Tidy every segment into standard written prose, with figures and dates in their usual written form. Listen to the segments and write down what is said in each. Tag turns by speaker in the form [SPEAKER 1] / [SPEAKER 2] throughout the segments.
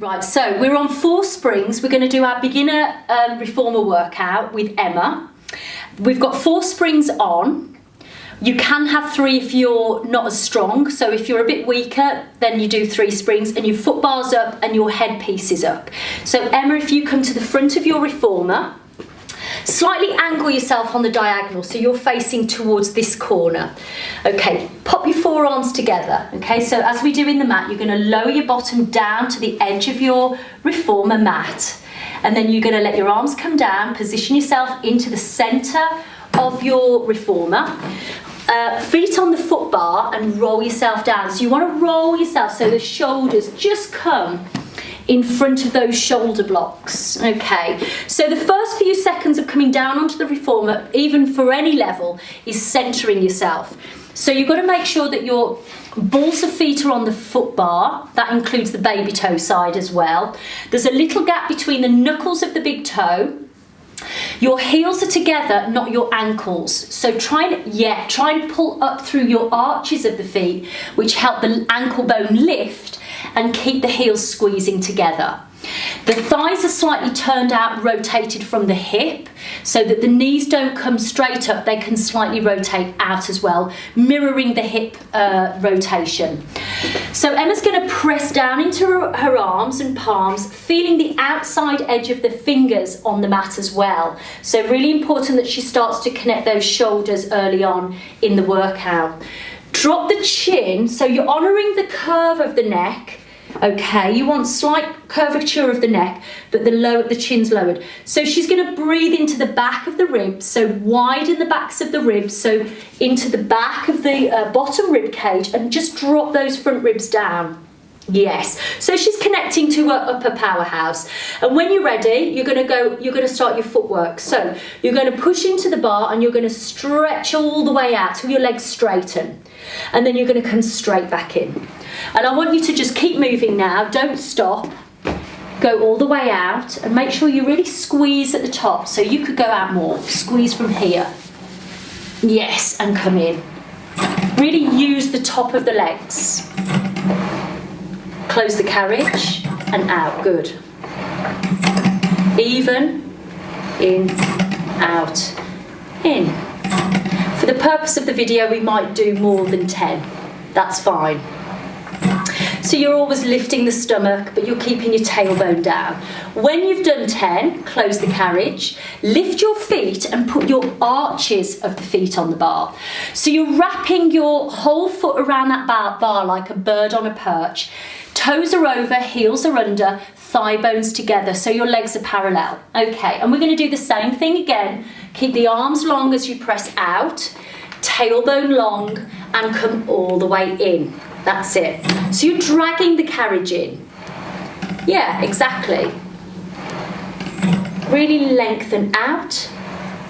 [SPEAKER 1] Right, so we're on 4 springs. We're going to do our beginner reformer workout with Emma. We've got 4 springs on. You can have 3 if you're not as strong. So if you're a bit weaker, then you do 3 springs and your foot bar's up and your headpiece is up. So Emma, if you come to the front of your reformer, slightly angle yourself on the diagonal so you're facing towards this corner. Okay, pop your forearms together. Okay, so as we do in the mat, you're going to lower your bottom down to the edge of your reformer mat. And then you're going to let your arms come down, position yourself into the centre of your reformer. Feet on the foot bar and roll yourself down. So you want to roll yourself so the shoulders just come in front of those shoulder blocks. Okay, so the first few seconds of coming down onto the reformer, even for any level, is centering yourself. So you've got to make sure that your balls of feet are on the foot bar. That includes the baby toe side as well. There's a little gap between the knuckles of the big toe. Your heels are together, not your ankles. So try and pull up through your arches of the feet, which help the ankle bone lift and keep the heels squeezing together. The thighs are slightly turned out, rotated from the hip, so that the knees don't come straight up, they can slightly rotate out as well, mirroring the hip rotation. So Emma's going to press down into her arms and palms, feeling the outside edge of the fingers on the mat as well. So really important that she starts to connect those shoulders early on in the workout. Drop the chin, so you're honouring the curve of the neck. Okay, you want slight curvature of the neck, but the chin's lowered. So she's going to breathe into the back of the ribs, so widen the backs of the ribs, so into the back of the bottom rib cage, and just drop those front ribs down. Yes, so she's connecting to her upper powerhouse. And when you're ready, you're going to start your footwork. So you're going to push into the bar and you're going to stretch all the way out till your legs straighten. And then you're going to come straight back in. And I want you to just keep moving now, don't stop. Go all the way out and make sure you really squeeze at the top, so you could go out more. Squeeze from here. Yes, and come in. Really use the top of the legs. Close the carriage and out. Good. Even, in, out, in. For the purpose of the video, we might do more than 10. That's fine. So you're always lifting the stomach, but you're keeping your tailbone down. When you've done 10, close the carriage, lift your feet and put your arches of the feet on the bar. So you're wrapping your whole foot around that bar like a bird on a perch. Toes are over, heels are under, thigh bones together, so your legs are parallel. Okay, and we're going to do the same thing again. Keep the arms long as you press out, tailbone long, and come all the way in. That's it. So you're dragging the carriage in. Yeah, exactly. Really lengthen out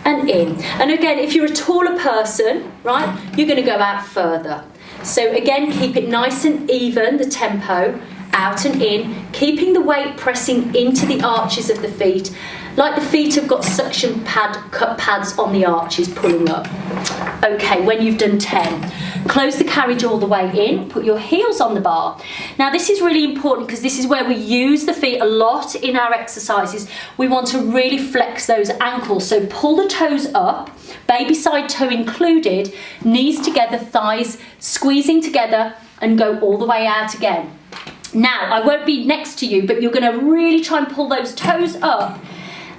[SPEAKER 1] and in. And again, if you're a taller person, right, you're going to go out further. So again, keep it nice and even, the tempo, out and in, keeping the weight pressing into the arches of the feet, like the feet have got suction cup pads on the arches pulling up. Okay, when you've done 10, close the carriage all the way in, put your heels on the bar. Now this is really important because this is where we use the feet a lot in our exercises. We want to really flex those ankles, so pull the toes up, baby side toe included, knees together, thighs squeezing together, and go all the way out again. Now, I won't be next to you, but you're going to really try and pull those toes up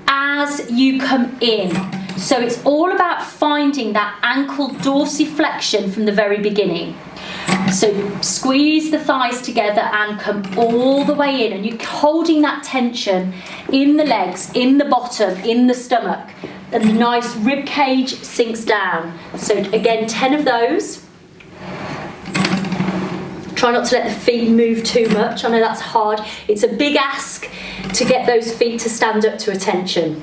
[SPEAKER 1] as you come in. So it's all about finding that ankle dorsiflexion from the very beginning. So squeeze the thighs together and come all the way in, and you're holding that tension in the legs, in the bottom, in the stomach, and the nice rib cage sinks down. So again, 10 of those. Try not to let the feet move too much. I know that's hard. It's a big ask to get those feet to stand up to attention.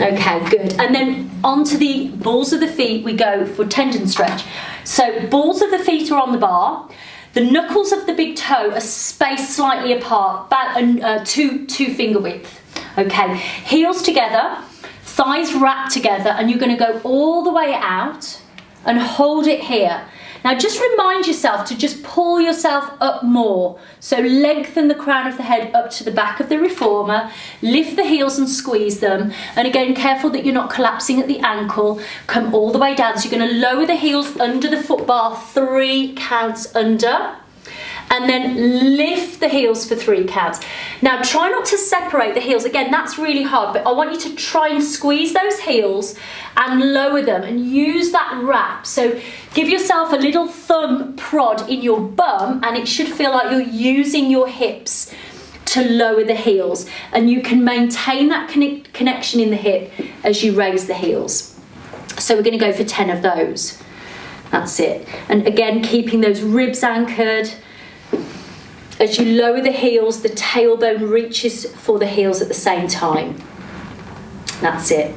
[SPEAKER 1] Okay, good. And then onto the balls of the feet we go for tendon stretch. So balls of the feet are on the bar. The knuckles of the big toe are spaced slightly apart, about two finger width. Okay, heels together, thighs wrapped together, and you're going to go all the way out and hold it here. Now just remind yourself to just pull yourself up more. So lengthen the crown of the head up to the back of the reformer, lift the heels and squeeze them. And again, careful that you're not collapsing at the ankle. Come all the way down. So you're going to lower the heels under the foot bar, 3 counts under. And then lift the heels for 3 counts. Now try not to separate the heels. Again, that's really hard, but I want you to try and squeeze those heels and lower them and use that wrap. So give yourself a little thumb prod in your bum and it should feel like you're using your hips to lower the heels, and you can maintain that connection in the hip as you raise the heels. So we're going to go for 10 of those. That's it. And again, keeping those ribs anchored. As you lower the heels, the tailbone reaches for the heels at the same time. That's it.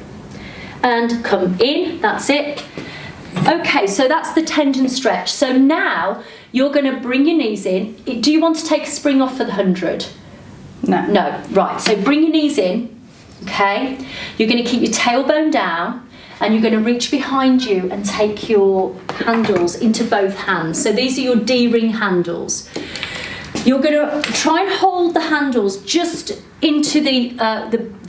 [SPEAKER 1] And come in, that's it. Okay, so that's the tendon stretch. So now you're going to bring your knees in. Do you want to take a spring off for the 100?
[SPEAKER 2] No.
[SPEAKER 1] No, right. So bring your knees in, okay? You're going to keep your tailbone down and you're going to reach behind you and take your handles into both hands. So these are your D-ring handles. You're going to try and hold the handles just into the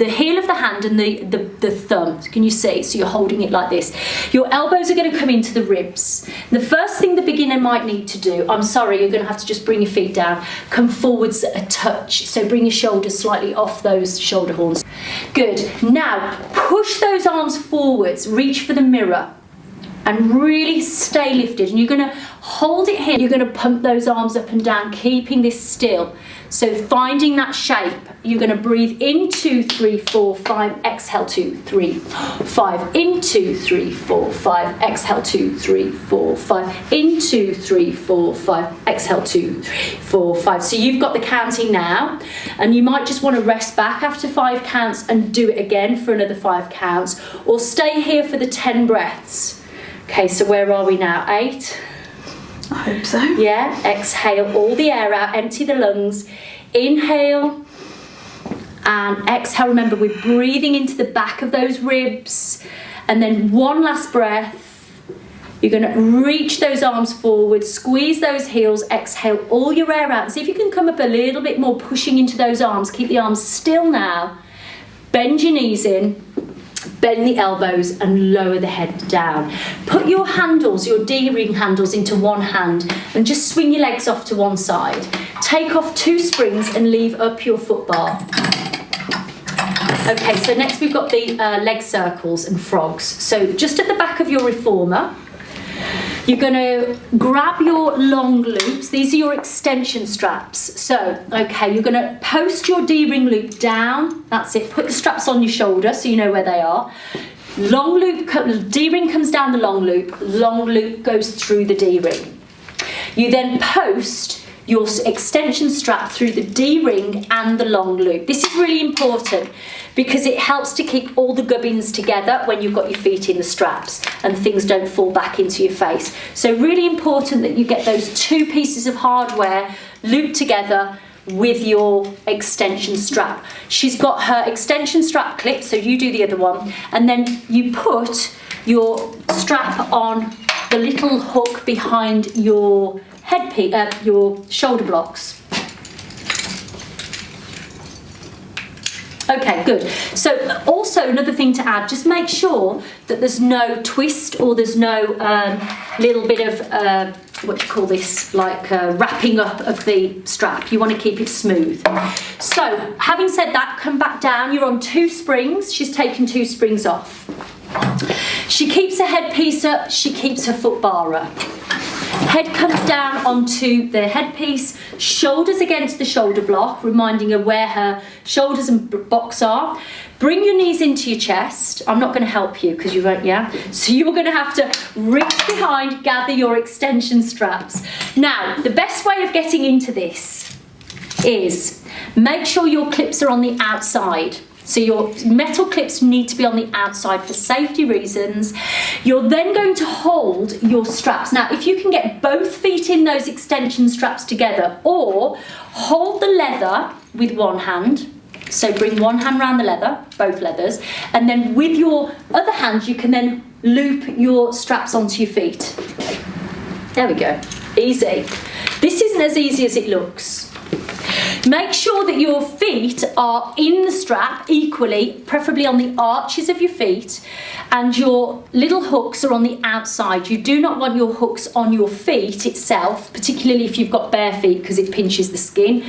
[SPEAKER 1] heel of the hand and the thumb. Can you see? So you're holding it like this. Your elbows are going to come into the ribs. The first thing the beginner might need to do, I'm sorry, you're going to have to just bring your feet down, come forwards a touch. So bring your shoulders slightly off those shoulder horns. Good. Now push those arms forwards, reach for the mirror. And really stay lifted, and you're going to hold it here. You're going to pump those arms up and down, keeping this still. So finding that shape, you're going to breathe in 2, 3, 4, 5, exhale 2, 3, 5, in 2, 3, 4, 5, exhale 2, 3, 4, 5, in 2, 3, 4, 5, exhale 2, 3, 4, 5. So you've got the counting now, and you might just want to rest back after 5 counts and do it again for another 5 counts, or stay here for the 10 breaths. Okay, so where are we now? 8?
[SPEAKER 2] I hope so.
[SPEAKER 1] Yeah, exhale all the air out, empty the lungs. Inhale and exhale. Remember, we're breathing into the back of those ribs. And then one last breath. You're going to reach those arms forward, squeeze those heels, exhale all your air out. See if you can come up a little bit more, pushing into those arms. Keep the arms still now. Bend your knees in. Bend the elbows and lower the head down. Put your handles, your D-ring handles, into one hand and just swing your legs off to one side. Take off 2 springs and leave up your foot bar. Okay, so next we've got the leg circles and frogs. So just at the back of your reformer, you're going to grab your long loops. These are your extension straps. So, okay, you're going to post your D-ring loop down. That's it. Put the straps on your shoulder so you know where they are. Long loop, D-ring comes down the long loop goes through the D-ring. You then post your extension strap through the D-ring and the long loop. This is really important because it helps to keep all the gubbins together when you've got your feet in the straps and things don't fall back into your face. So really important that you get those 2 pieces of hardware looped together with your extension strap. She's got her extension strap clip, so you do the other one, and then you put your strap on the little hook behind your your shoulder blocks. Okay, good. So also another thing to add, just make sure that there's no twist or there's no little bit of, what do you call this, like wrapping up of the strap. You want to keep it smooth. So having said that, come back down. You're on 2 springs. She's taken 2 springs off. She keeps her headpiece up. She keeps her foot bar up. Head comes down onto the headpiece, shoulders against the shoulder block, reminding her where her shoulders and box are. Bring your knees into your chest. I'm not going to help you because you won't, yeah? So you're going to have to reach behind, gather your extension straps. Now, the best way of getting into this is make sure your clips are on the outside. So your metal clips need to be on the outside for safety reasons. You're then going to hold your straps. Now, if you can get both feet in those extension straps together, or hold the leather with one hand, so bring one hand around the leather, both leathers, and then with your other hand, you can then loop your straps onto your feet. There we go. Easy. This isn't as easy as it looks. Make sure that your feet are in the strap equally, preferably on the arches of your feet, and your little hooks are on the outside. You do not want your hooks on your feet itself, particularly if you've got bare feet, because it pinches the skin.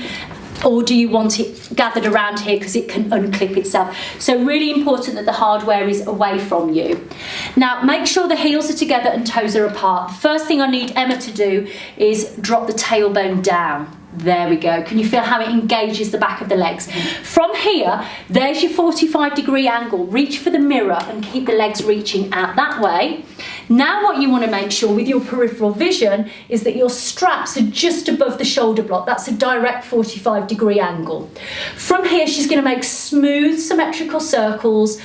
[SPEAKER 1] Or do you want it gathered around here because it can unclip itself? So really important that the hardware is away from you. Now make sure the heels are together and toes are apart. The first thing I need Emma to do is drop the tailbone down. There we go. Can you feel how it engages the back of the legs? From here, there's your 45-degree angle. Reach for the mirror and keep the legs reaching out that way. Now what you want to make sure with your peripheral vision is that your straps are just above the shoulder block. That's a direct 45-degree angle. From here, she's going to make smooth, symmetrical circles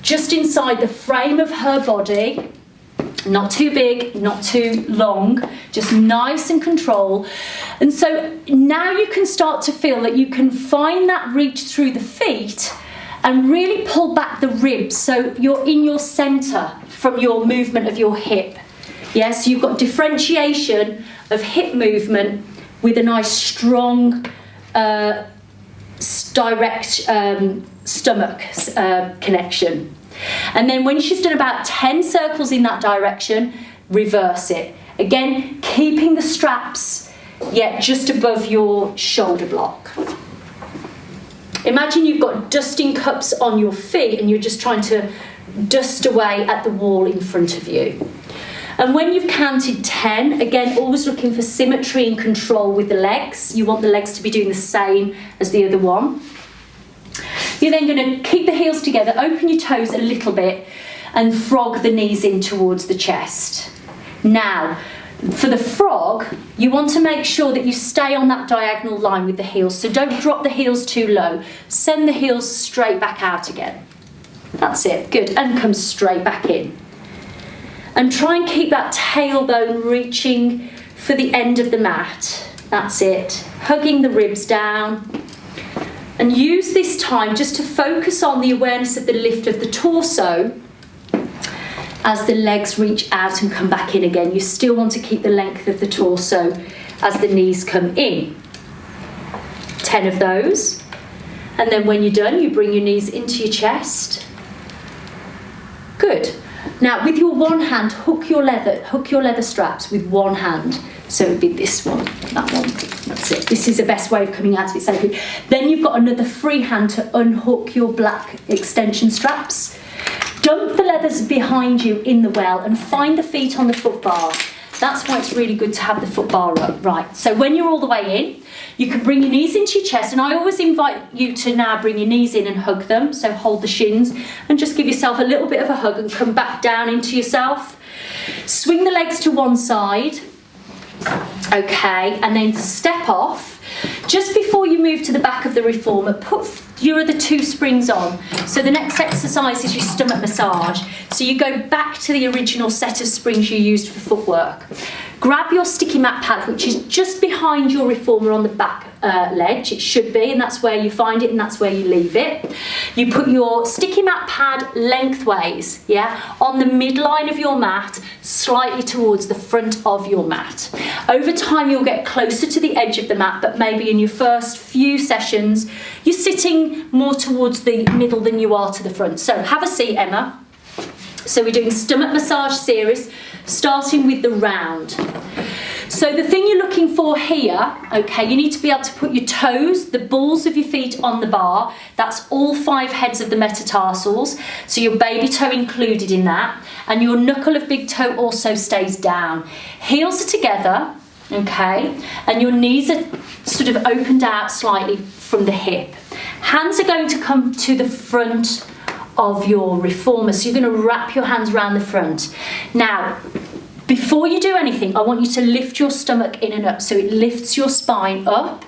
[SPEAKER 1] just inside the frame of her body. Not too big, not too long, just nice and controlled. And so now you can start to feel that you can find that reach through the feet and really pull back the ribs so you're in your centre from your movement of your hip. Yes, you've got differentiation of hip movement with a nice strong direct stomach connection. And then when she's done about 10 circles in that direction, reverse it. Again, keeping the straps yet just above your shoulder block. Imagine you've got dusting cups on your feet and you're just trying to dust away at the wall in front of you. And when you've counted 10, again, always looking for symmetry and control with the legs. You want the legs to be doing the same as the other one. You're then going to keep the heels together, open your toes a little bit and frog the knees in towards the chest. Now, for the frog, you want to make sure that you stay on that diagonal line with the heels, so don't drop the heels too low. Send the heels straight back out again. That's it, good, and come straight back in. And try and keep that tailbone reaching for the end of the mat. That's it, hugging the ribs down. And use this time just to focus on the awareness of the lift of the torso as the legs reach out and come back in again. You still want to keep the length of the torso as the knees come in. 10 of those. And then when you're done, you bring your knees into your chest. Good. Now with your one hand, hook your leather straps with one hand. So it would be this one, that one. That's it. This is the best way of coming out of it safely. Then you've got another free hand to unhook your black extension straps. Dump the leathers behind you in the well and find the feet on the foot bar. That's why it's really good to have the foot bar up. Right, so when you're all the way in, you can bring your knees into your chest, and I always invite you to now bring your knees in and hug them. So hold the shins and just give yourself a little bit of a hug and come back down into yourself. Swing the legs to one side. Okay, and then step off. Just before you move to the back of the reformer, put your other two springs on. So the next exercise is your stomach massage. So you go back to the original set of springs you used for footwork. Grab your sticky mat pad, which is just behind your reformer on the back ledge. It should be, and that's where you find it and that's where you leave it. You put your sticky mat pad lengthways, yeah, on the midline of your mat, slightly towards the front of your mat. Over time, you'll get closer to the edge of the mat, but maybe in your first few sessions, you're sitting more towards the middle than you are to the front. So have a seat, Emma. So we're doing stomach massage series, starting with the round. So the thing you're looking for here, okay, you need to be able to put your toes, the balls of your feet on the bar. That's all 5 heads of the metatarsals, so your baby toe included in that, and your knuckle of big toe also stays down. Heels are together, okay, and your knees are sort of opened out slightly from the hip. Hands are going to come to the front of your reformer, so you're going to wrap your hands around the front. Now, before you do anything, I want you to lift your stomach in and up, so it lifts your spine up.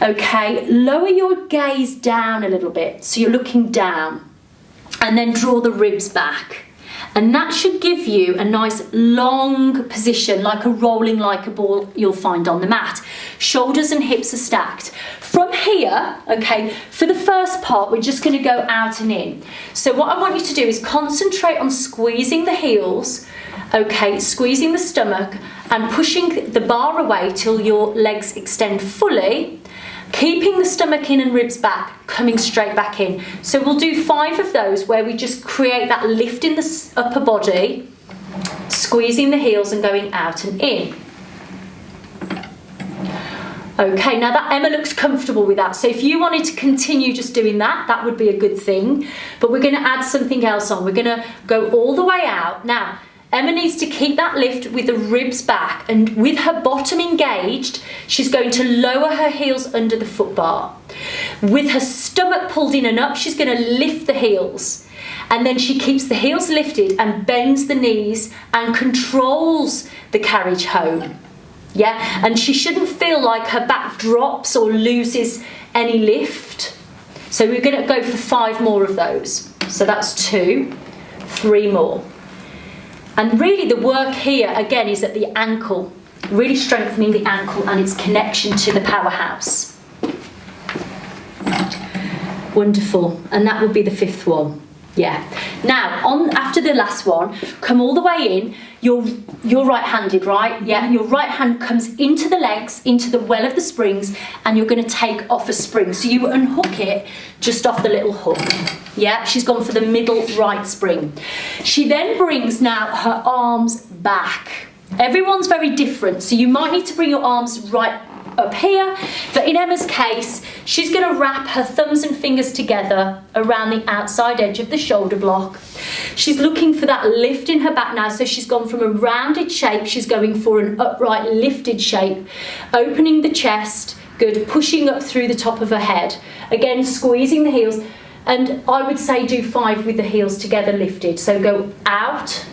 [SPEAKER 1] Okay, lower your gaze down a little bit, so you're looking down, and then draw the ribs back. And that should give you a nice long position, like a rolling like a ball you'll find on the mat. shoulders and hips are stacked. From here, okay, for the first part, we're just going to go out and in. So what I want you to do is concentrate on squeezing the heels, okay, squeezing the stomach and pushing the bar away till your legs extend fully, keeping the stomach in and ribs back, coming straight back in. So we'll do 5 of those where we just create that lift in the upper body, squeezing the heels and going out and in. Okay, now that Emma looks comfortable with that. So if you wanted to continue just doing that, that would be a good thing. But we're going to add something else on. We're going to go all the way out. Now, Emma needs to keep that lift with the ribs back, and with her bottom engaged, she's going to lower her heels under the foot bar. With her stomach pulled in and up, she's going to lift the heels. And then she keeps the heels lifted and bends the knees and controls the carriage home. Yeah, and she shouldn't feel like her back drops or loses any lift. So we're going to go for 5 more of those. So that's 2, 3 more. And really the work here, again, is at the ankle, really strengthening the ankle and its connection to the powerhouse. Wonderful. And that would be the 5th one. Yeah. Now, after the last one, come all the way in. You're right-handed, right? Yeah. Your right hand comes into the legs, into the well of the springs, and you're going to take off a spring. So you unhook it just off the little hook. Yeah. She's gone for the middle right spring. She then brings now her arms back. Everyone's very different, so you might need to bring your arms right up here, but in Emma's case, she's going to wrap her thumbs and fingers together around the outside edge of the shoulder block. She's looking for that lift in her back now, so she's gone from a rounded shape, she's going for an upright lifted shape, opening the chest, good, pushing up through the top of her head, again squeezing the heels, and I would say do 5 with the heels together lifted, so go out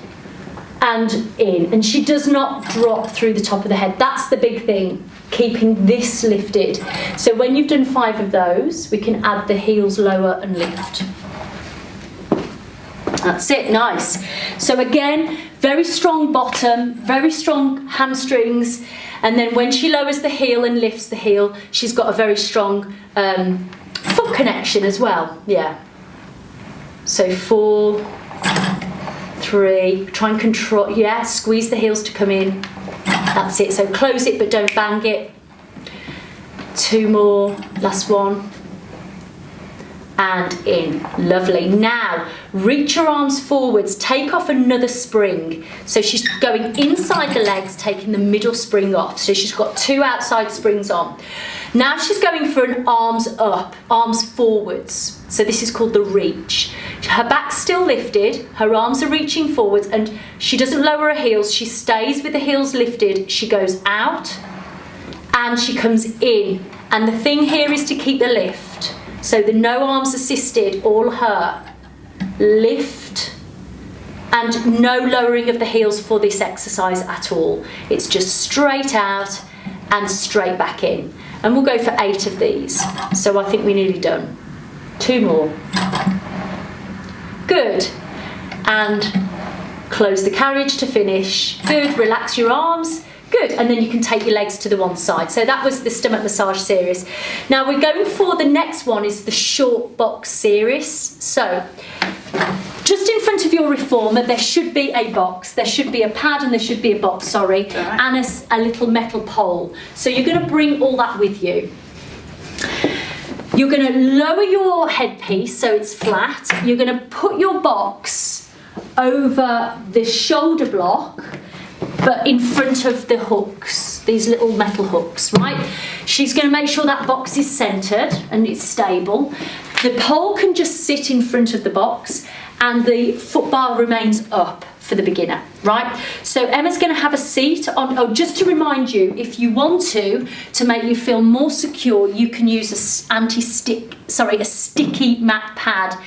[SPEAKER 1] and in, and she does not drop through the top of the head. That's the big thing, keeping this lifted. So when you've done 5 of those, we can add the heels lower and lift. That's it, nice. So again, very strong bottom, very strong hamstrings, and then when she lowers the heel and lifts the heel, she's got a very strong foot connection as well. Yeah. So 4, 3, try and control, yeah, squeeze the heels to come in. That's it, so close it but don't bang it. 2 more, last one. And in, lovely. Now, reach your arms forwards, take off another spring. So she's going inside the legs, taking the middle spring off. So she's got 2 outside springs on. Now she's going for an arms up, arms forwards. So this is called the reach. Her back's still lifted, her arms are reaching forwards, and she doesn't lower her heels, she stays with the heels lifted. She goes out and she comes in. And the thing here is to keep the lift. So the no arms assisted, all her. Lift, and no lowering of the heels for this exercise at all. It's just straight out and straight back in. And we'll go for 8 of these. So I think we're nearly done. 2 more. Good. And close the carriage to finish. Good, relax your arms. Good, and then you can take your legs to the one side. So that was the stomach massage series. Now we're going for the next one is the short box series. So just in front of your reformer, there should be a box. There should be a pad and there should be a box, sorry, and a little metal pole. So you're going to bring all that with you. You're going to lower your headpiece so it's flat. You're going to put your box over the shoulder block, but in front of the hooks, these little metal hooks, right? She's going to make sure that box is centred and it's stable. The pole can just sit in front of the box and the foot bar remains up for the beginner, right? So Emma's going to have a seat on, oh, just to remind you, if you want to make you feel more secure, you can use a sticky mat pad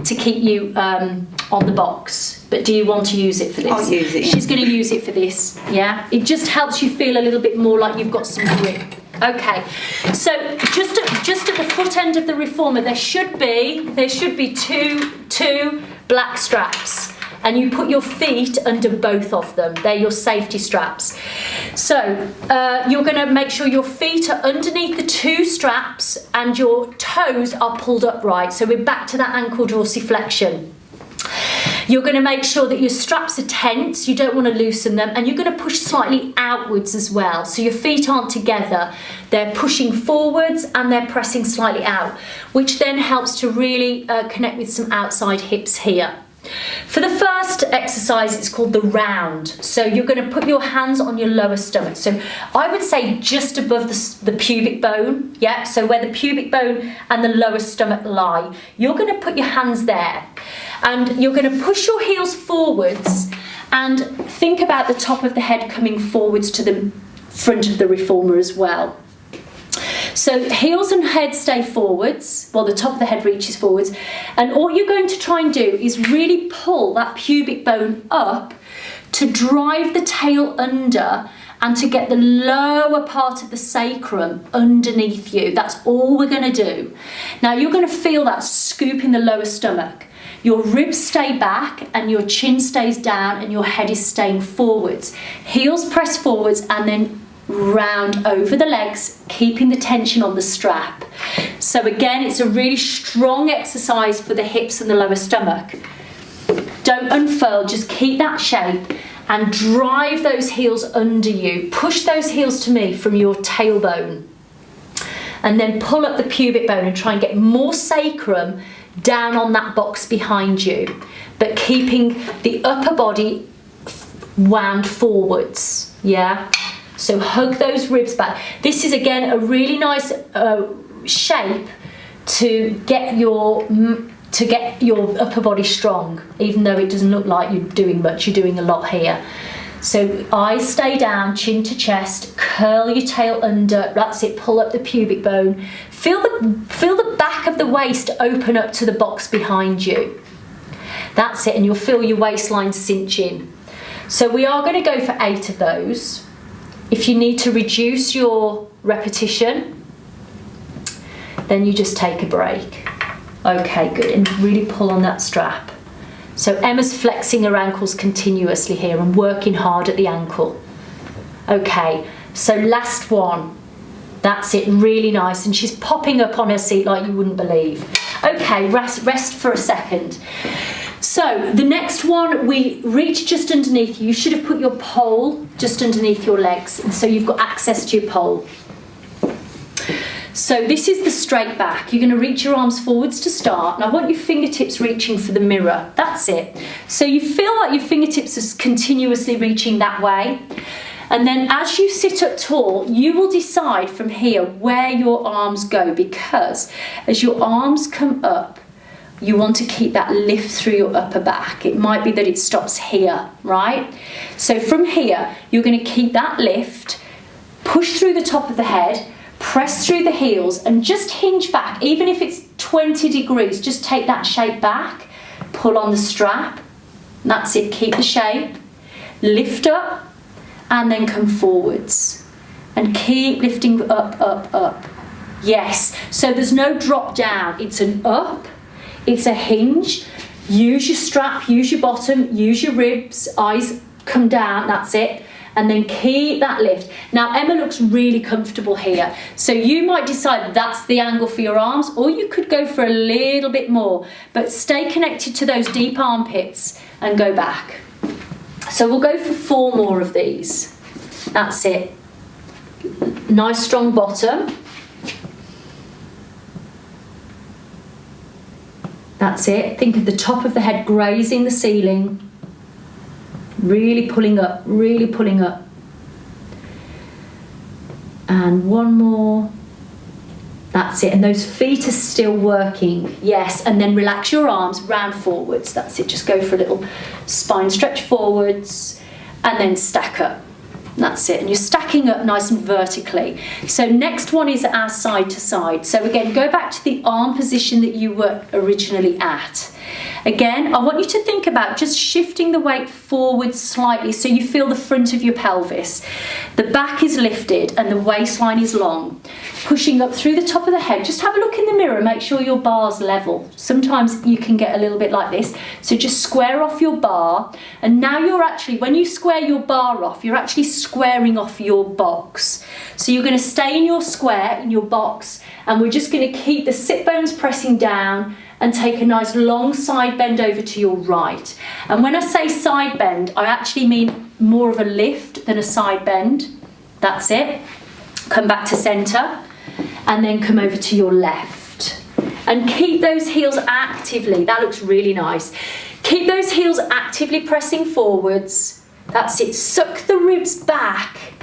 [SPEAKER 1] to keep you on the box. But do you want to use it for this?
[SPEAKER 2] I'll use it.
[SPEAKER 1] She's going to use it for this, yeah? It just helps you feel a little bit more like you've got some grip. Okay, so just at the foot end of the reformer, there should be two black straps, and you put your feet under both of them. They're your safety straps. So you're going to make sure your feet are underneath the 2 straps and your toes are pulled upright. So we're back to that ankle dorsiflexion. You're going to make sure that your straps are tense, you don't want to loosen them, and you're going to push slightly outwards as well. So your feet aren't together, they're pushing forwards and they're pressing slightly out, which then helps to really connect with some outside hips here. For the first exercise, it's called the round. So you're going to put your hands on your lower stomach. So I would say just above the pubic bone, yeah? So where the pubic bone and the lower stomach lie, you're going to put your hands there. And you're going to push your heels forwards and think about the top of the head coming forwards to the front of the reformer as well. So heels and head stay forwards, well the top of the head reaches forwards, and all you're going to try and do is really pull that pubic bone up to drive the tail under and to get the lower part of the sacrum underneath you. That's all we're going to do. Now you're going to feel that scoop in the lower stomach. Your ribs stay back and your chin stays down and your head is staying forwards. Heels press forwards and then round over the legs, keeping the tension on the strap. So again, it's a really strong exercise for the hips and the lower stomach. Don't unfurl, just keep that shape and drive those heels under you. Push those heels to me from your tailbone. And then pull up the pubic bone and try and get more sacrum down on that box behind you, but keeping the upper body wound forwards, yeah? So hug those ribs back. This is again a really nice shape to get your upper body strong, even though it doesn't look like you're doing much, you're doing a lot here. So eyes stay down, chin to chest, curl your tail under, that's it, pull up the pubic bone. Feel the back of the waist open up to the box behind you. That's it, and you'll feel your waistline cinch in. So we are going to go for 8 of those. If you need to reduce your repetition, then you just take a break. Okay, good, and really pull on that strap. So Emma's flexing her ankles continuously here and working hard at the ankle. Okay, so last one. That's it, really nice. And she's popping up on her seat like you wouldn't believe. Okay, rest for a second. So the next one, we reach just underneath you. You should have put your pole just underneath your legs, and so you've got access to your pole. So this is the straight back. You're going to reach your arms forwards to start, and I want your fingertips reaching for the mirror. That's it. So you feel like your fingertips are continuously reaching that way. And then as you sit up tall, you will decide from here where your arms go, because as your arms come up, you want to keep that lift through your upper back. It might be that it stops here, right? So from here, you're going to keep that lift, push through the top of the head, press through the heels and just hinge back. Even if it's 20 degrees, just take that shape back, pull on the strap. That's it, keep the shape. Lift up and then come forwards. And keep lifting up, up, up. Yes, so there's no drop down. It's an up, it's a hinge. Use your strap, use your bottom, use your ribs, eyes come down, that's it. And then keep that lift. Now Emma looks really comfortable here, so you might decide that's the angle for your arms, or you could go for a little bit more, but stay connected to those deep armpits and go back. So we'll go for 4 more of these. That's it. Nice strong bottom. That's it. Think of the top of the head grazing the ceiling. Really pulling up, really pulling up. And 1 more. That's it. And those feet are still working. Yes. And then relax your arms, round forwards. That's it. Just go for a little spine stretch forwards and then stack up. That's it. And you're stacking up nice and vertically. So next one is our side to side. So again, go back to the arm position that you were originally at. Again, I want you to think about just shifting the weight forward slightly so you feel the front of your pelvis. The back is lifted and the waistline is long. pushing up through the top of the head. Just have a look in the mirror, make sure your bar's level. Sometimes you can get a little bit like this. So just square off your bar. And now you're actually, when you square your bar off, you're actually squaring off your box. So you're going to stay in your square, in your box, and we're just going to keep the sit bones pressing down and take a nice long side bend over to your right. And when I say side bend, I actually mean more of a lift than a side bend. That's it. Come back to centre and then come over to your left. And keep those heels actively. That looks really nice. Keep those heels actively pressing forwards. That's it. Suck the ribs back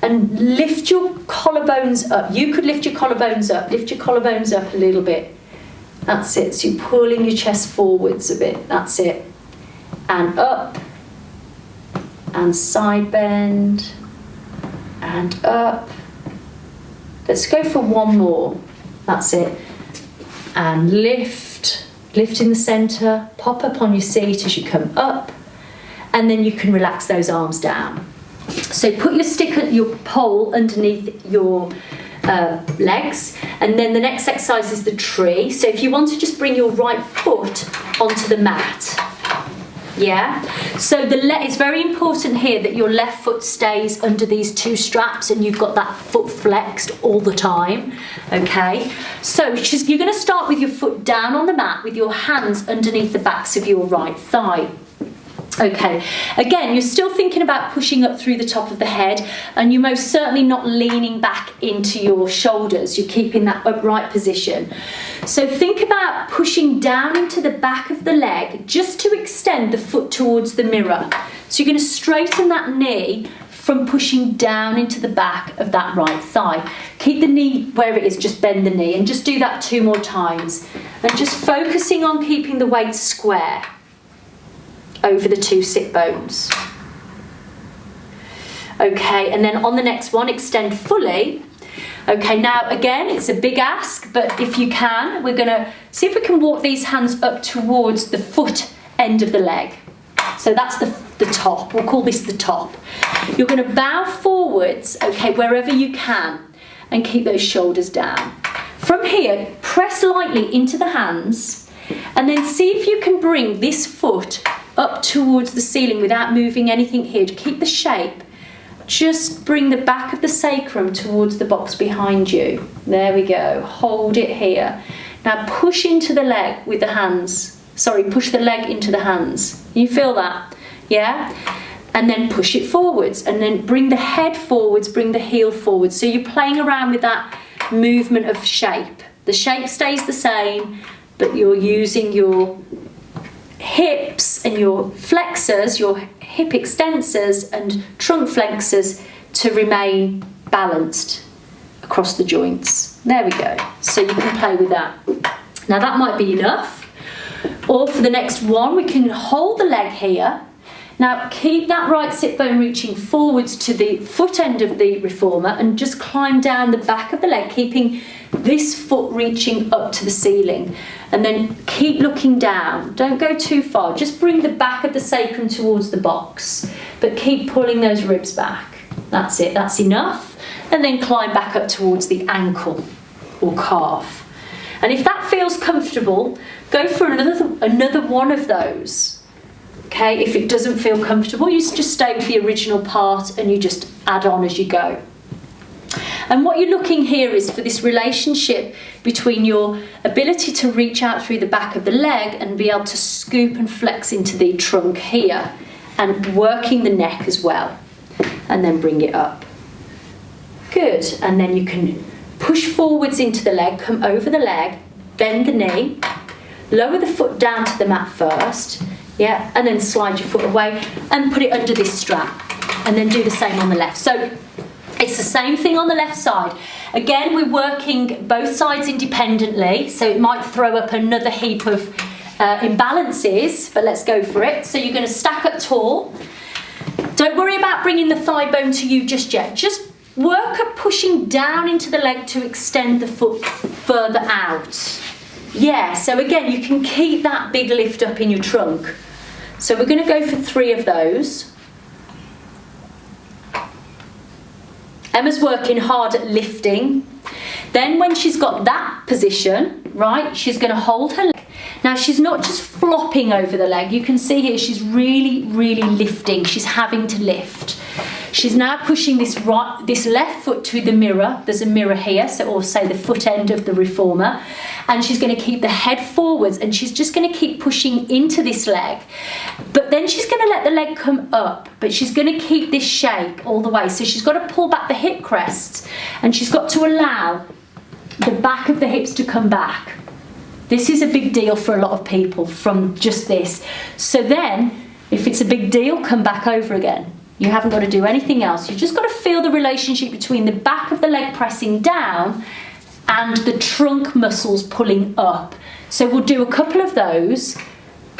[SPEAKER 1] and lift your collarbones up. You could lift your collarbones up. Lift your collarbones up a little bit. That's it. So you're pulling your chest forwards a bit. That's it. And up. And side bend. And up. Let's go for one more. That's it. And lift. Lift in the centre. Pop up on your seat as you come up. And then you can relax those arms down. So put your pole underneath your legs, and then the next exercise is the tree. So if you want to just bring your right foot onto the mat, yeah. So it's very important here that your left foot stays under these two straps and you've got that foot flexed all the time. Okay. So you're going to start with your foot down on the mat with your hands underneath the backs of your right thigh. Okay, again, you're still thinking about pushing up through the top of the head, and you're most certainly not leaning back into your shoulders. You're keeping that upright position. So think about pushing down into the back of the leg just to extend the foot towards the mirror. So you're going to straighten that knee from pushing down into the back of that right thigh. Keep the knee where it is, just bend the knee, and just do that 2 more times. And just focusing on keeping the weight square over the 2 sit bones. Okay, and then on the next one, extend fully. Okay, now again, it's a big ask, but if you can, we're gonna see if we can walk these hands up towards the foot end of the leg. So that's the top, we'll call this the top. You're gonna bow forwards, okay, wherever you can, and keep those shoulders down. From here, press lightly into the hands, and then see if you can bring this foot up towards the ceiling without moving anything here. To keep the shape, just bring the back of the sacrum towards the box behind you. There we go. Hold it here. Now push into the leg with the hands. Sorry, push the leg into the hands. You feel that? Yeah? And then push it forwards, and then bring the head forwards, bring the heel forwards. So you're playing around with that movement of shape. The shape stays the same, but you're using your hips and your flexors, your hip extensors and trunk flexors to remain balanced across the joints. There we go. So you can play with that. Now that might be enough. Or for the next one, we can hold the leg here. Now keep that right sit bone reaching forwards to the foot end of the reformer and just climb down the back of the leg, keeping this foot reaching up to the ceiling. And then keep looking down. Don't go too far. Just bring the back of the sacrum towards the box, but keep pulling those ribs back. That's it. That's enough. And then climb back up towards the ankle or calf. And if that feels comfortable, go for another one of those. Okay, if it doesn't feel comfortable, you just stay with the original part and you just add on as you go. And what you're looking here is for this relationship between your ability to reach out through the back of the leg and be able to scoop and flex into the trunk here, and working the neck as well. And then bring it up. Good. And then you can push forwards into the leg, come over the leg, bend the knee, lower the foot down to the mat first, yeah, and then slide your foot away and put it under this strap. And then do the same on the left. So it's the same thing on the left side. Again, we're working both sides independently, so it might throw up another heap of imbalances, but let's go for it. So you're going to stack up tall. Don't worry about bringing the thigh bone to you just yet. Just work at pushing down into the leg to extend the foot further out. Yeah, so again, you can keep that big lift up in your trunk. So we're going to go for 3 of those. Emma's working hard at lifting. Then when she's got that position, right, she's going to hold her leg. Now she's not just flopping over the leg. You can see here she's really, really lifting. She's having to lift. She's now pushing this left foot to the mirror. There's a mirror here, so or say the foot end of the reformer. And she's going to keep the head forwards and she's just going to keep pushing into this leg. But then she's going to let the leg come up, but she's going to keep this shape all the way. So she's got to pull back the hip crests and she's got to allow the back of the hips to come back. This is a big deal for a lot of people from just this. So then, if it's a big deal, come back over again. You haven't got to do anything else. You've just got to feel the relationship between the back of the leg pressing down and the trunk muscles pulling up. So we'll do a couple of those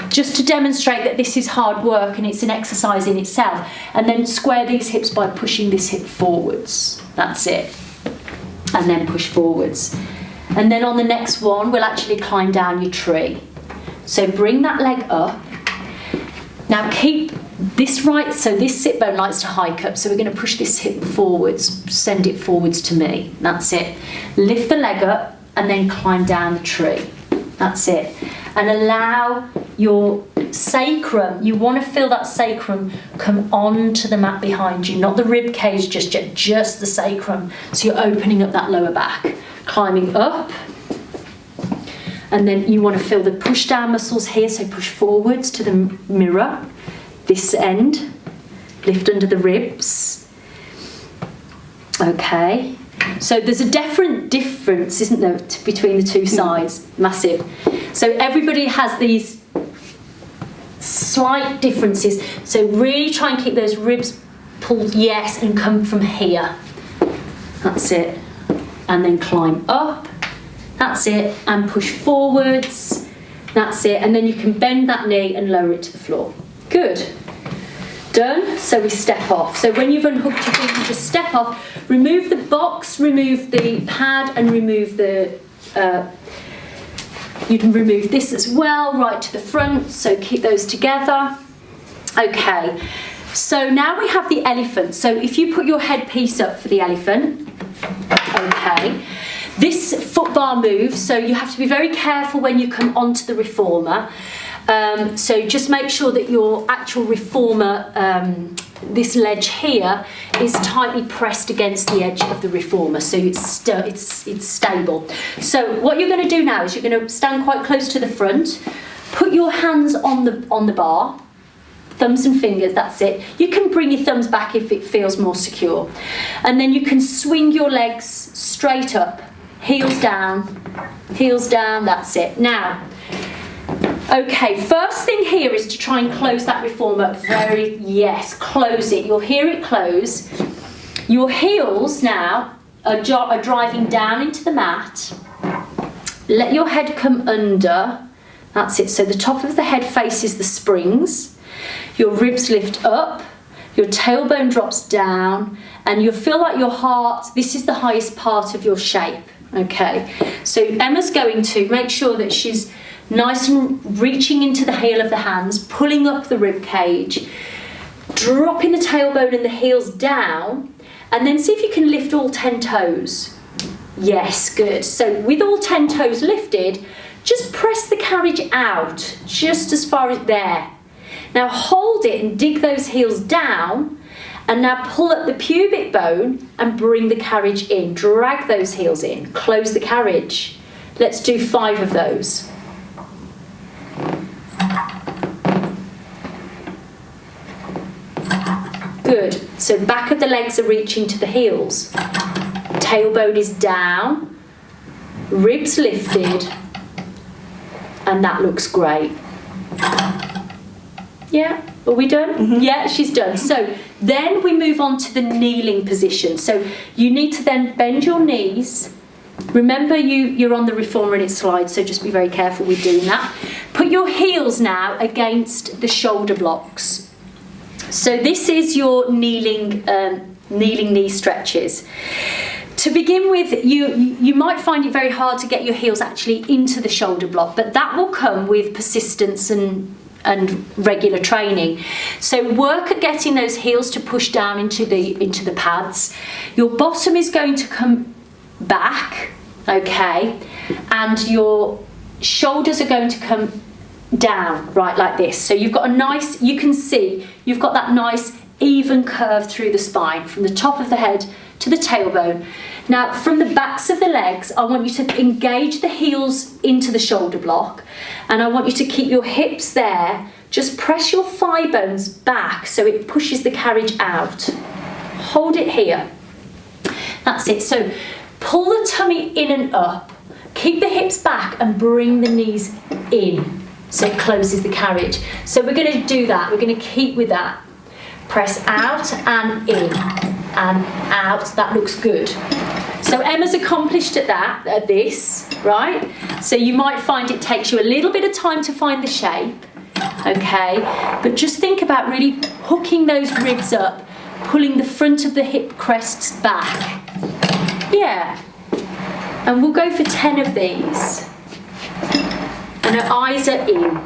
[SPEAKER 1] just to demonstrate that this is hard work and it's an exercise in itself. And then square these hips by pushing this hip forwards. That's it. And then push forwards. And then on the next one, we'll actually climb down your tree. So bring that leg up. Now keep this right, so this sit bone likes to hike up, so we're going to push this hip forwards, send it forwards to me. That's it. Lift the leg up and then climb down the tree. That's it. And allow your sacrum, you want to feel that sacrum come onto the mat behind you, not the rib cage just yet, just the sacrum. So you're opening up that lower back. Climbing up. And then you want to feel the push down muscles here, so push forwards to the mirror. This end, lift under the ribs. Okay, so there's a difference, isn't there, between the two sides? Massive. So everybody has these slight differences. So really try and keep those ribs pulled, yes, and come from here. That's it. And then climb up. That's it. And push forwards. That's it. And then you can bend that knee and lower it to the floor. Good. Done. So we step off. So when you've unhooked your feet, you just step off. Remove the box, remove the pad, and remove the... you can remove this as well, right to the front. So keep those together. Okay. So now we have the elephant. So if you put your headpiece up for the elephant, okay. This foot bar move, so you have to be very careful when you come onto the reformer. So just make sure that your actual reformer, this ledge here, is tightly pressed against the edge of the reformer, so it's stable. So what you're going to do now is you're going to stand quite close to the front, put your hands on the bar, thumbs and fingers, that's it. You can bring your thumbs back if it feels more secure. And then you can swing your legs straight up, heels down, that's it. Now, okay, first thing here is to try and close that reformer yes, close it. You'll hear it close. Your heels now are driving down into the mat. Let your head come under. That's it. So the top of the head faces the springs. Your ribs lift up. Your tailbone drops down. And you'll feel like your heart, this is the highest part of your shape. Okay, so Emma's going to make sure that she's nice and reaching into the heel of the hands, pulling up the rib cage, dropping the tailbone and the heels down, and then see if you can lift all 10 toes. Yes, good. So with all 10 toes lifted, just press the carriage out, just as far as there. Now hold it and dig those heels down, and now pull up the pubic bone and bring the carriage in. Drag those heels in, close the carriage. Let's do 5 of those. Good. So back of the legs are reaching to the heels. Tailbone is down, ribs lifted, and that looks great. Yeah, are we done? Mm-hmm. Yeah, she's done. So then we move on to the kneeling position. So you need to then bend your knees. Remember you're on the reformer and it slides, so just be very careful with doing that. Put your heels now against the shoulder blocks. So this is your kneeling knee stretches. To begin with, you might find it very hard to get your heels actually into the shoulder block, but that will come with persistence and regular training. So work at getting those heels to push down into the pads. Your bottom is going to come back okay, and your shoulders are going to come down, right, like this. So you've got a nice, you can see, you've got that nice even curve through the spine, from the top of the head to the tailbone. Now, from the backs of the legs, I want you to engage the heels into the shoulder block, and I want you to keep your hips there. Just press your thigh bones back so it pushes the carriage out. Hold it here. That's it. So pull the tummy in and up. Keep the hips back and bring the knees in so it closes the carriage. So we're going to do that. We're going to keep with that. Press out and in and out. That looks good. So Emma's accomplished at this, right? So you might find it takes you a little bit of time to find the shape, okay? But just think about really hooking those ribs up, pulling the front of the hip crests back. Yeah. And we'll go for 10 of these. And her eyes are in.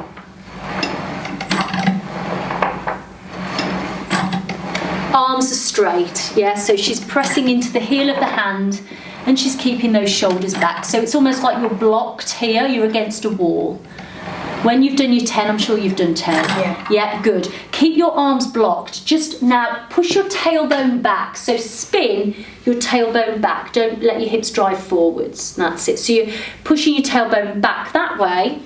[SPEAKER 1] Arms are straight, yeah, so she's pressing into the heel of the hand and she's keeping those shoulders back. So it's almost like you're blocked here, you're against a wall. When you've done your 10, I'm sure you've done 10.
[SPEAKER 2] Yeah.
[SPEAKER 1] Yeah, good. Keep your arms blocked. Just now push your tailbone back. So spin your tailbone back. Don't let your hips drive forwards. That's it. So you're pushing your tailbone back that way,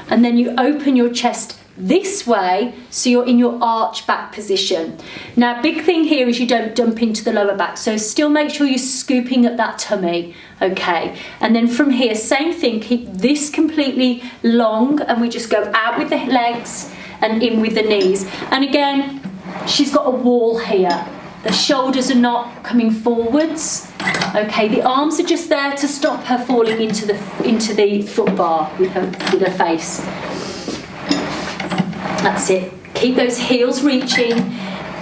[SPEAKER 1] and then you open your chest this way, so you're in your arch back position. Now, big thing here is you don't dump into the lower back, so still make sure you're scooping at that tummy, okay? And then from here, same thing, keep this completely long, and we just go out with the legs and in with the knees. And again, she's got a wall here. The shoulders are not coming forwards, okay? The arms are just there to stop her falling into the foot bar with her face. That's it. Keep those heels reaching.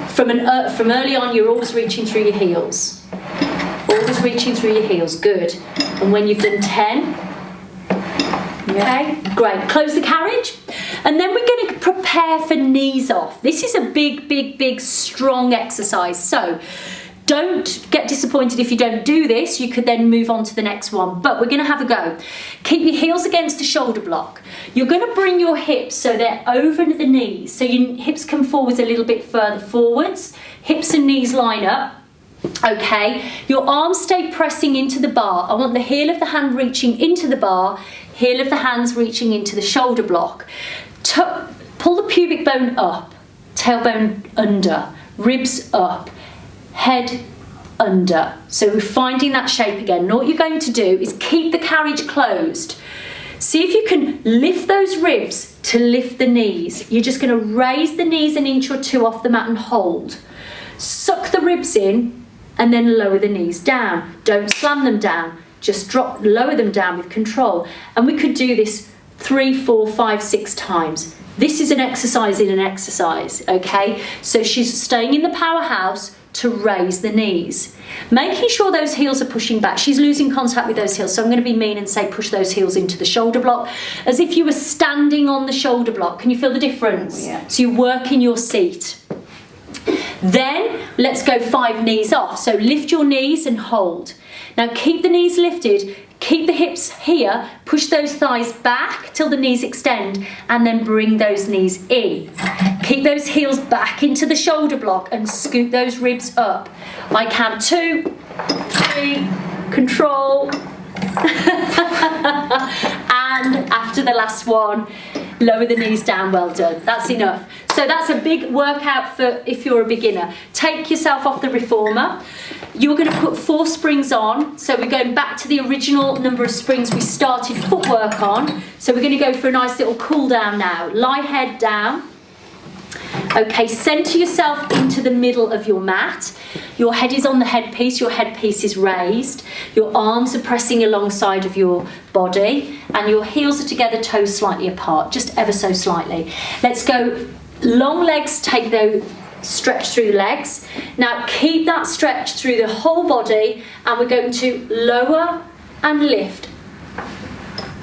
[SPEAKER 1] From early on, you're always reaching through your heels. Always reaching through your heels. Good. And when you've done 10, okay, great. Close the carriage. And then we're going to prepare for knees off. This is a big, big, big, strong exercise. So don't get disappointed if you don't do this. You could then move on to the next one, but we're going to have a go. Keep your heels against the shoulder block. You're going to bring your hips so they're over the knees, so your hips come forwards a little bit further forwards. Hips and knees line up. Okay, your arms stay pressing into the bar. I want the heel of the hand reaching into the bar, heel of the hands reaching into the shoulder block. Pull the pubic bone up, tailbone under, ribs up, head under. So we're finding that shape again. And what you're going to do is keep the carriage closed. See if you can lift those ribs to lift the knees. You're just going to raise the knees an inch or two off the mat and hold. Suck the ribs in and then lower the knees down. Don't slam them down. Just lower them down with control. And we could do this 3, 4, 5, 6 times. This is an exercise in an exercise, okay? So she's staying in the powerhouse to raise the knees. Making sure those heels are pushing back. She's losing contact with those heels, so I'm going to be mean and say push those heels into the shoulder block, as if you were standing on the shoulder block. Can you feel the difference?
[SPEAKER 2] Yeah.
[SPEAKER 1] So you're working your seat. Then let's go 5 knees off. So lift your knees and hold. Now keep the knees lifted. Keep the hips here, push those thighs back till the knees extend, and then bring those knees in. Keep those heels back into the shoulder block and scoot those ribs up. I count 2, 3, control. And after the last one, lower the knees down. Well done. That's enough. So that's a big workout for if you're a beginner. Take yourself off the reformer. You're going to put 4 springs on. So we're going back to the original number of springs we started footwork on. So we're going to go for a nice little cool down now. Lie head down. Okay, centre yourself into the middle of your mat. Your head is on the headpiece, your headpiece is raised. Your arms are pressing alongside of your body and your heels are together, toes slightly apart, just ever so slightly. Let's go long legs, take those, stretch through the legs. Now keep that stretch through the whole body and we're going to lower and lift.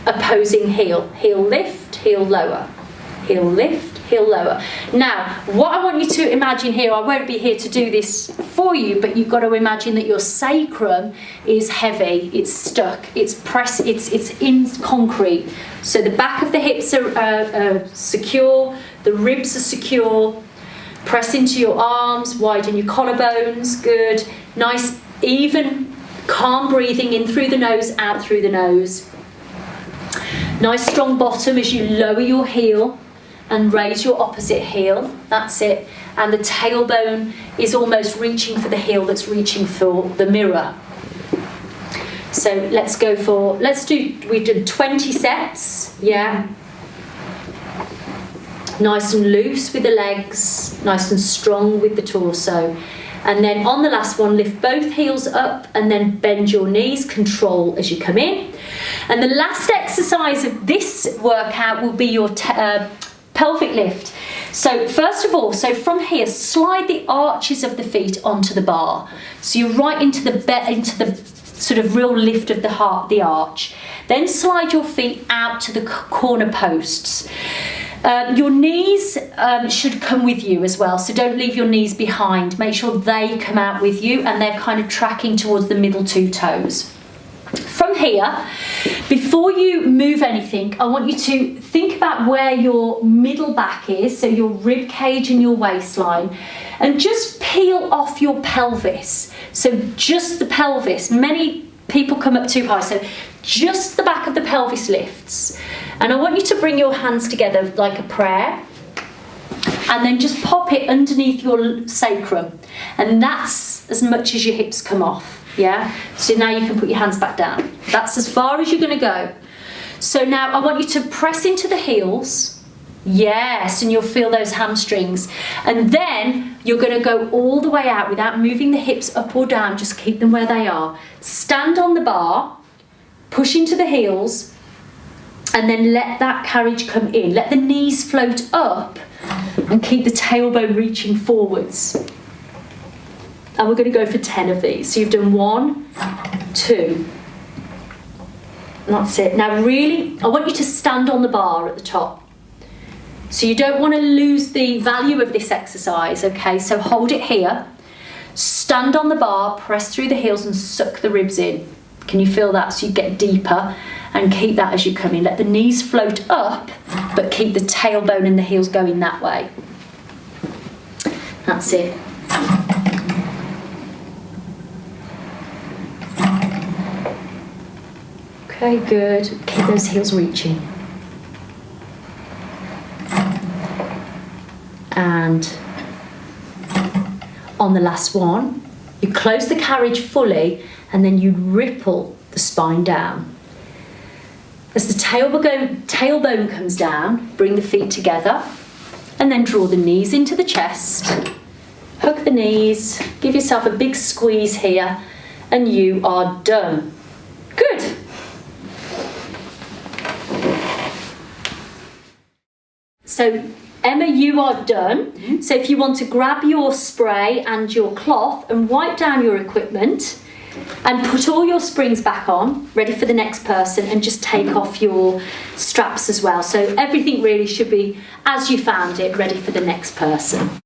[SPEAKER 1] Opposing heel. Heel lift, heel lower. Heel lift, heel lower. Now, what I want you to imagine here, I won't be here to do this for you, but you've got to imagine that your sacrum is heavy, it's stuck, it's pressed, it's in concrete. So the back of the hips are secure, the ribs are secure. Press into your arms, widen your collarbones, good. Nice, even, calm breathing in through the nose, out through the nose. Nice strong bottom as you lower your heel and raise your opposite heel. That's it. And the tailbone is almost reaching for the heel that's reaching for the mirror. So we've done 20 sets, yeah. Nice and loose with the legs, nice and strong with the torso. And then on the last one, lift both heels up and then bend your knees, control as you come in. And the last exercise of this workout will be your pelvic lift. So first of all, so from here, slide the arches of the feet onto the bar. So you're right into the sort of real lift of the arch. Then slide your feet out to the corner posts. Your knees should come with you as well, so don't leave your knees behind. Make sure they come out with you and they're kind of tracking towards the middle two toes. From here, before you move anything, I want you to think about where your middle back is, so your rib cage and your waistline, and just peel off your pelvis. So just the pelvis. Many people come up too high, so just the back of the pelvis lifts. And I want you to bring your hands together like a prayer, and then just pop it underneath your sacrum, and that's as much as your hips come off. Yeah, so now you can put your hands back down. That's as far as you're going to go. So now I want you to press into the heels. Yes, and you'll feel those hamstrings. And then you're going to go all the way out without moving the hips up or down. Just keep them where they are. Stand on the bar, push into the heels, and then let that carriage come in. Let the knees float up and keep the tailbone reaching forwards. And we're going to go for 10 of these. So you've done 1, 2. And that's it. Now really, I want you to stand on the bar at the top. So you don't want to lose the value of this exercise, okay? So hold it here. Stand on the bar, press through the heels and suck the ribs in. Can you feel that? So you get deeper, and keep that as you come in. Let the knees float up, but keep the tailbone and the heels going that way. That's it. Okay, good. Keep those heels reaching. And on the last one, you close the carriage fully and then you ripple the spine down. As the tailbone comes down, bring the feet together and then draw the knees into the chest. Hug the knees, give yourself a big squeeze here, and you are done. Good. So Emma, you are done. Mm-hmm. So if you want to grab your spray and your cloth and wipe down your equipment and put all your springs back on, ready for the next person, and just take off your straps as well. So everything really should be as you found it, ready for the next person.